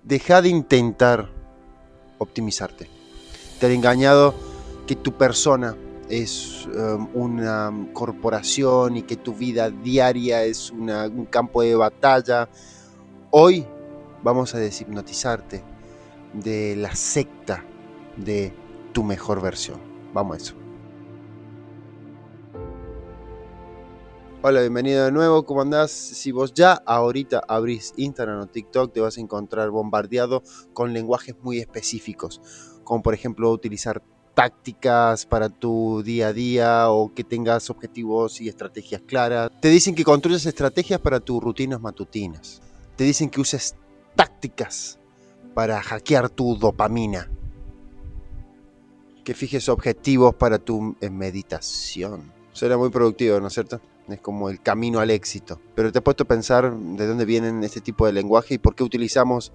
Deja de intentar optimizarte. Te han engañado que tu persona es una corporación y que tu vida diaria es un campo de batalla. Hoy vamos a deshipnotizarte de la secta de tu mejor versión. Vamos a eso. Hola, bienvenido de nuevo, ¿cómo andás? Si vos ya ahorita abrís Instagram o TikTok, te vas a encontrar bombardeado con lenguajes muy específicos, como por ejemplo utilizar tácticas para tu día a día o que tengas objetivos y estrategias claras. Te dicen que construyas estrategias para tus rutinas matutinas. Te dicen que uses tácticas para hackear tu dopamina. Que fijes objetivos para tu meditación. Suena muy productivo, ¿no es cierto? Es como el camino al éxito. Pero te he puesto a pensar de dónde vienen este tipo de lenguaje y por qué utilizamos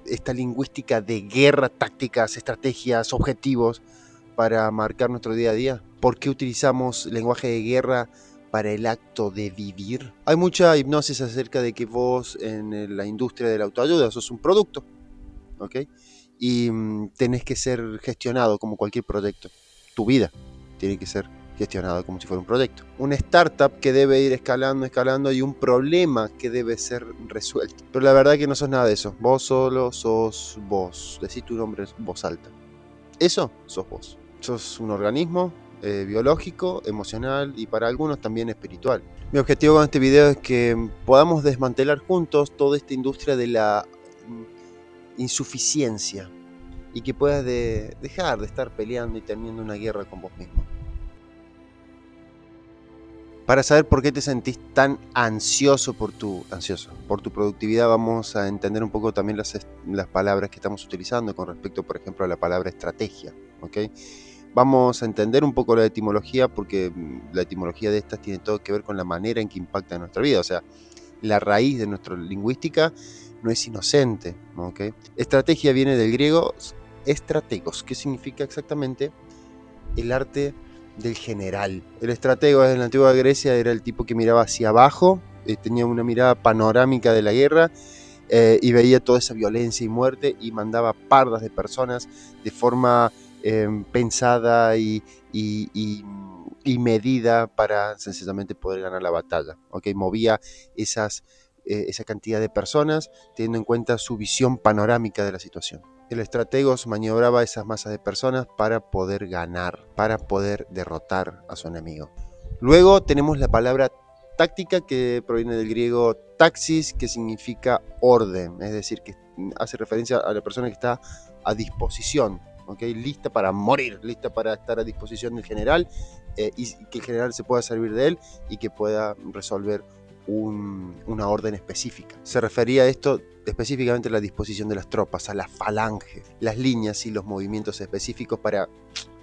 esta lingüística de guerra, tácticas, estrategias, objetivos para marcar nuestro día a día. ¿Por qué utilizamos lenguaje de guerra para el acto de vivir? Hay mucha hipnosis acerca de que vos en la industria de la autoayuda sos un producto, ¿ok? Y tenés que ser gestionado como cualquier proyecto. Tu vida tiene que ser gestionado como si fuera un proyecto. Una startup que debe ir escalando y un problema que debe ser resuelto. Pero la verdad que no sos nada de eso. Vos solo sos vos. Decís tu nombre en voz alta. Eso sos vos. Sos un organismo biológico, emocional y para algunos también espiritual. Mi objetivo con este video es que podamos desmantelar juntos toda esta industria de la insuficiencia y que puedas dejar de estar peleando y teniendo una guerra con vos mismo. Para saber por qué te sentís tan ansioso por tu productividad, vamos a entender un poco también las palabras que estamos utilizando con respecto, por ejemplo, a la palabra estrategia, ¿ok? Vamos a entender un poco la etimología porque la etimología de estas tiene todo que ver con la manera en que impacta en nuestra vida, o sea, la raíz de nuestra lingüística no es inocente, ¿ok? Estrategia viene del griego estrategos, que significa exactamente el arte del general. El estratego en la antigua Grecia era el tipo que miraba hacia abajo, tenía una mirada panorámica de la guerra y veía toda esa violencia y muerte y mandaba pardas de personas de forma pensada y medida para sencillamente poder ganar la batalla. ¿Okay? Movía esa cantidad de personas teniendo en cuenta su visión panorámica de la situación. El estrategos maniobraba esas masas de personas para poder ganar, para poder derrotar a su enemigo. Luego tenemos la palabra táctica, que proviene del griego taxis, que significa orden, es decir, que hace referencia a la persona que está a disposición, ¿okay? Lista para morir, lista para estar a disposición del general y que el general se pueda servir de él y que pueda resolver una orden específica. Se refería a esto específicamente a la disposición de las tropas, a la falange, las líneas y los movimientos específicos para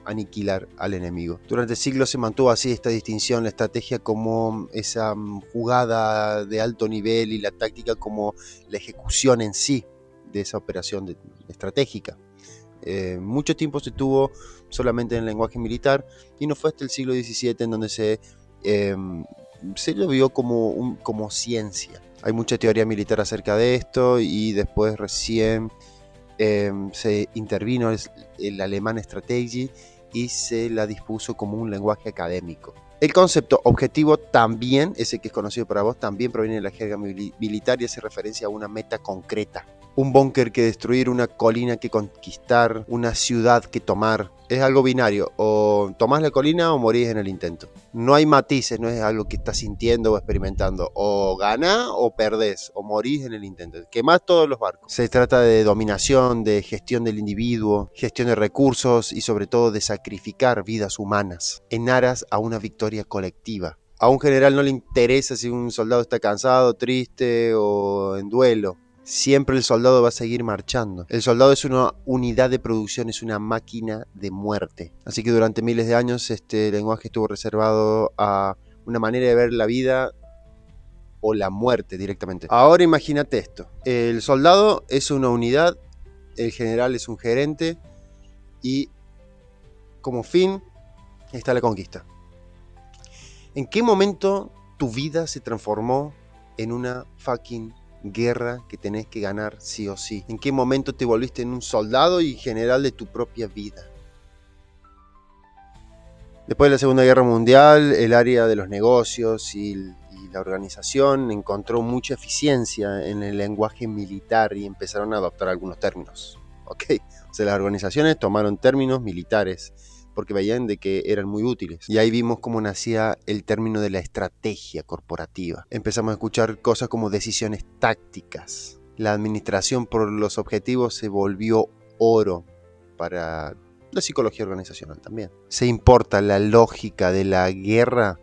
aniquilar al enemigo. Durante siglos se mantuvo así esta distinción, la estrategia como esa jugada de alto nivel y la táctica como la ejecución en sí de esa operación estratégica. Mucho tiempo se tuvo solamente en el lenguaje militar y no fue hasta el siglo XVII en donde se lo vio como ciencia. Hay mucha teoría militar acerca de esto y después recién se intervino el alemán Strategie y se la dispuso como un lenguaje académico. El concepto objetivo también, ese que es conocido para vos, también proviene de la jerga militar y hace referencia a una meta concreta. Un búnker que destruir, una colina que conquistar, una ciudad que tomar. Es algo binario, o tomás la colina o morís en el intento. No hay matices, no es algo que estás sintiendo o experimentando. O ganás o perdés, o morís en el intento. Quemás todos los barcos. Se trata de dominación, de gestión del individuo, gestión de recursos y sobre todo de sacrificar vidas humanas en aras a una victoria colectiva. A un general no le interesa si un soldado está cansado, triste o en duelo. Siempre el soldado va a seguir marchando. El soldado es una unidad de producción, es una máquina de muerte. Así que durante miles de años este lenguaje estuvo reservado a una manera de ver la vida o la muerte directamente. Ahora imagínate esto. El soldado es una unidad, el general es un gerente y como fin está la conquista. ¿En qué momento tu vida se transformó en una fucking guerra que tenés que ganar sí o sí? ¿En qué momento te volviste en un soldado y general de tu propia vida? Después de la Segunda Guerra Mundial, el área de los negocios y la organización encontró mucha eficiencia en el lenguaje militar y empezaron a adoptar algunos términos. ¿Ok? O sea, las organizaciones tomaron términos militares porque veían de que eran muy útiles. Y ahí vimos cómo nacía el término de la estrategia corporativa. Empezamos a escuchar cosas como decisiones tácticas. La administración por los objetivos se volvió oro para la psicología organizacional también. Se importa la lógica de la guerra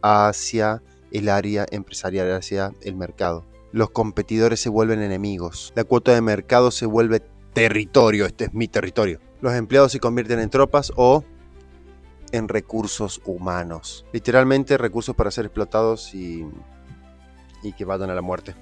hacia el área empresarial, hacia el mercado. Los competidores se vuelven enemigos. La cuota de mercado se vuelve territorio. Este es mi territorio. Los empleados se convierten en tropas o en recursos humanos. Literalmente recursos para ser explotados y que vayan a la muerte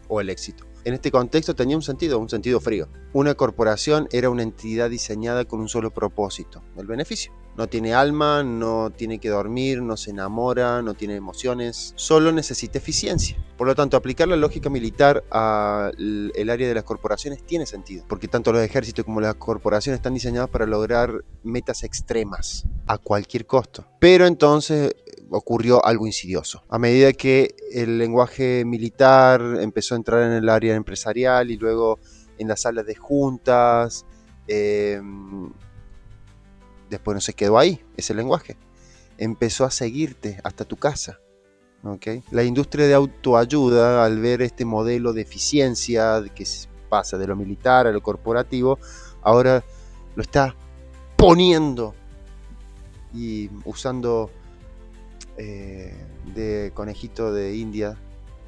o el éxito. En este contexto tenía un sentido frío. Una corporación era una entidad diseñada con un solo propósito, el beneficio. No tiene alma, no tiene que dormir, no se enamora, no tiene emociones, solo necesita eficiencia. Por lo tanto, aplicar la lógica militar al área de las corporaciones tiene sentido, porque tanto los ejércitos como las corporaciones están diseñados para lograr metas extremas a cualquier costo. Pero entonces ocurrió algo insidioso. A medida que el lenguaje militar empezó a entrar en el área empresarial y luego en las salas de juntas, después no se quedó ahí ese lenguaje. Empezó a seguirte hasta tu casa. ¿Okay? La industria de autoayuda, al ver este modelo de eficiencia que pasa de lo militar a lo corporativo, ahora lo está poniendo y usando de conejito de India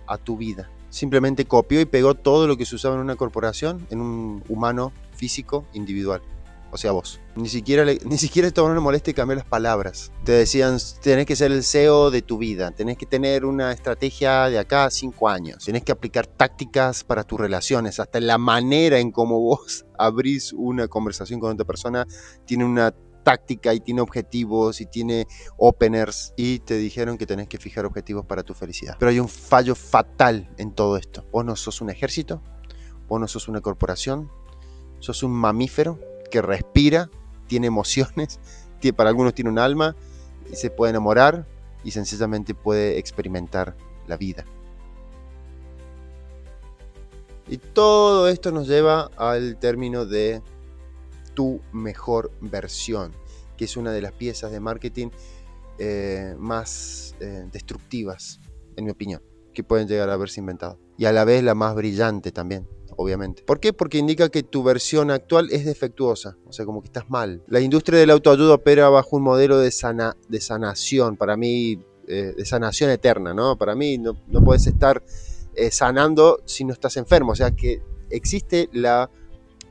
a tu vida. Simplemente copió y pegó todo lo que se usaba en una corporación en un humano físico individual. O sea, vos. Ni siquiera esto no le molesta cambiar las palabras. Te decían, tenés que ser el CEO de tu vida, tenés que tener una estrategia de acá a 5 años, tenés que aplicar tácticas para tus relaciones, hasta la manera en cómo vos abrís una conversación con otra persona tiene una táctica y tiene objetivos y tiene openers, y te dijeron que tenés que fijar objetivos para tu felicidad. Pero hay un fallo fatal en todo esto. Vos no sos un ejército, vos no sos una corporación, sos un mamífero que respira, tiene emociones, para algunos tiene un alma, y se puede enamorar y sencillamente puede experimentar la vida. Y todo esto nos lleva al término de tu mejor versión, que es una de las piezas de marketing más destructivas, en mi opinión, que pueden llegar a haberse inventado. Y a la vez la más brillante también, obviamente. ¿Por qué? Porque indica que tu versión actual es defectuosa, o sea, como que estás mal. La industria de la autoayuda opera bajo un modelo de sanación, para mí, de sanación eterna, ¿no? Para mí no puedes estar sanando si no estás enfermo, o sea que existe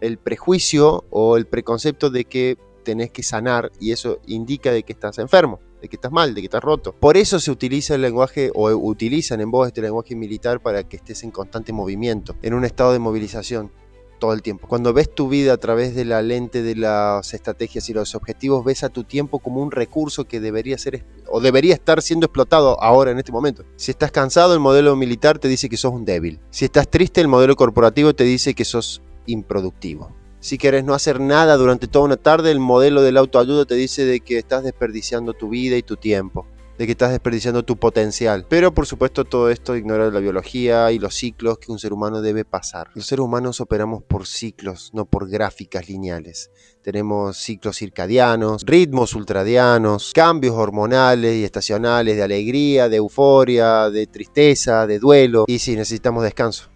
el prejuicio o el preconcepto de que tenés que sanar, y eso indica de que estás enfermo, de que estás mal, de que estás roto. Por eso se utiliza el lenguaje, o utilizan en vos este lenguaje militar, para que estés en constante movimiento, en un estado de movilización todo el tiempo. Cuando ves tu vida a través de la lente de las estrategias y los objetivos, ves a tu tiempo como un recurso que debería ser o debería estar siendo explotado ahora, en este momento. Si estás cansado, el modelo militar te dice que sos un débil. Si estás triste, el modelo corporativo te dice que sos improductivo. Si querés no hacer nada durante toda una tarde, el modelo del autoayuda te dice de que estás desperdiciando tu vida y tu tiempo, de que estás desperdiciando tu potencial. Pero por supuesto todo esto ignora la biología y los ciclos que un ser humano debe pasar. Los seres humanos operamos por ciclos, no por gráficas lineales. Tenemos ciclos circadianos, ritmos ultradianos, cambios hormonales y estacionales, de alegría, de euforia, de tristeza, de duelo. Y sí, necesitamos descanso,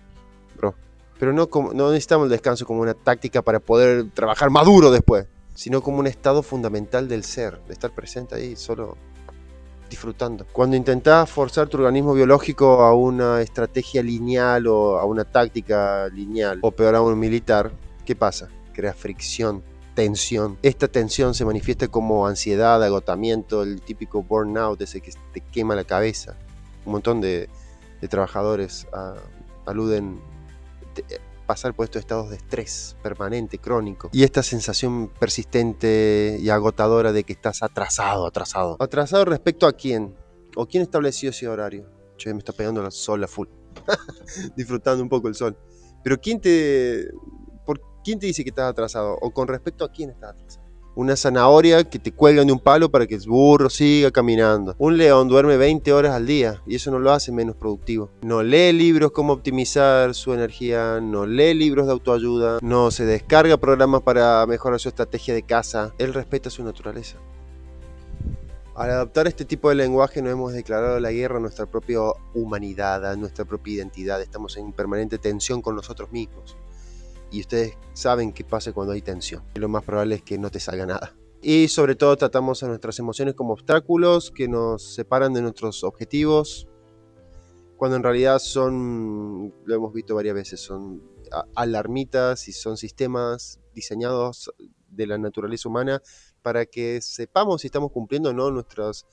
bro. Pero no necesitamos el descanso como una táctica para poder trabajar más duro después, sino como un estado fundamental del ser, de estar presente ahí, solo disfrutando. Cuando intentás forzar tu organismo biológico a una estrategia lineal o a una táctica lineal, o peor aún militar, ¿qué pasa? Crea fricción, tensión. Esta tensión se manifiesta como ansiedad, agotamiento, el típico burnout, ese que te quema la cabeza. Un montón de trabajadores aluden pasar por estos estados de estrés permanente, crónico, y esta sensación persistente y agotadora de que estás atrasado respecto a quién, o quién estableció ese horario. Che, me está pegando la sola full. disfrutando un poco el sol. Pero ¿por quién te dice que estás atrasado? ¿O con respecto a quién estás atrasado? Una zanahoria que te cuelgan de un palo para que el burro siga caminando. Un león duerme 20 horas al día y eso no lo hace menos productivo. No lee libros cómo optimizar su energía, no lee libros de autoayuda, no se descarga programas para mejorar su estrategia de caza. Él respeta su naturaleza. Al adoptar este tipo de lenguaje nos hemos declarado la guerra a nuestra propia humanidad, a nuestra propia identidad. Estamos en permanente tensión con nosotros mismos. Y ustedes saben qué pasa cuando hay tensión. Lo más probable es que no te salga nada. Y sobre todo tratamos a nuestras emociones como obstáculos que nos separan de nuestros objetivos, cuando en realidad son, lo hemos visto varias veces, son alarmitas y son sistemas diseñados de la naturaleza humana para que sepamos si estamos cumpliendo o no nuestras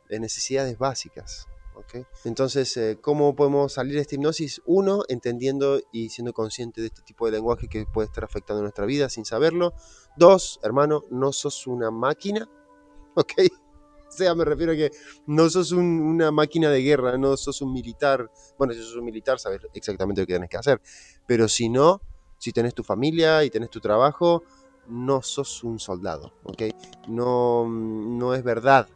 necesidades básicas. ¿Okay? Entonces, ¿cómo podemos salir de esta hipnosis? Uno, entendiendo y siendo consciente de este tipo de lenguaje que puede estar afectando nuestra vida sin saberlo. Dos, hermano, no sos una máquina, ¿ok? O sea, me refiero a que no sos una máquina de guerra, no sos un militar. Bueno, si sos un militar, sabes exactamente lo que tenés que hacer. Pero si no, si tenés tu familia y tenés tu trabajo, no sos un soldado, ¿ok? No es verdad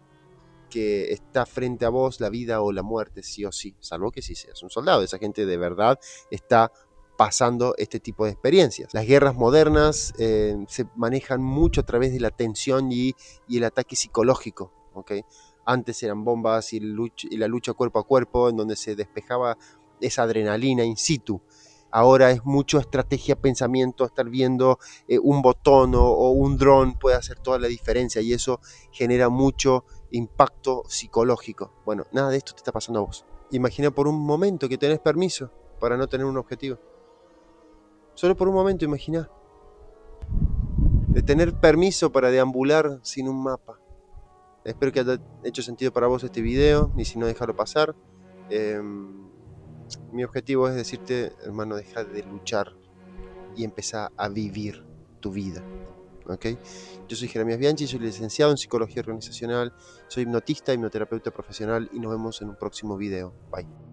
que está frente a vos la vida o la muerte, sí o sí, salvo que sí seas un soldado. Esa gente de verdad está pasando este tipo de experiencias. Las guerras modernas se manejan mucho a través de la tensión y el ataque psicológico. ¿Okay? Antes eran bombas y la lucha cuerpo a cuerpo, en donde se despejaba esa adrenalina in situ. Ahora es mucho estrategia, pensamiento, estar viendo un botón o un dron puede hacer toda la diferencia y eso genera mucho impacto psicológico. Bueno, nada de esto te está pasando a vos. Imagina por un momento que tenés permiso para no tener un objetivo. Solo por un momento, imagina. De tener permiso para deambular sin un mapa. Espero que haya hecho sentido para vos este video, y si no, déjalo pasar. Mi objetivo es decirte, hermano, deja de luchar y empezá a vivir tu vida. ¿Okay? Yo soy Jeremías Bianchi, soy licenciado en Psicología Organizacional, soy hipnotista, hipnoterapeuta profesional y nos vemos en un próximo video. Bye.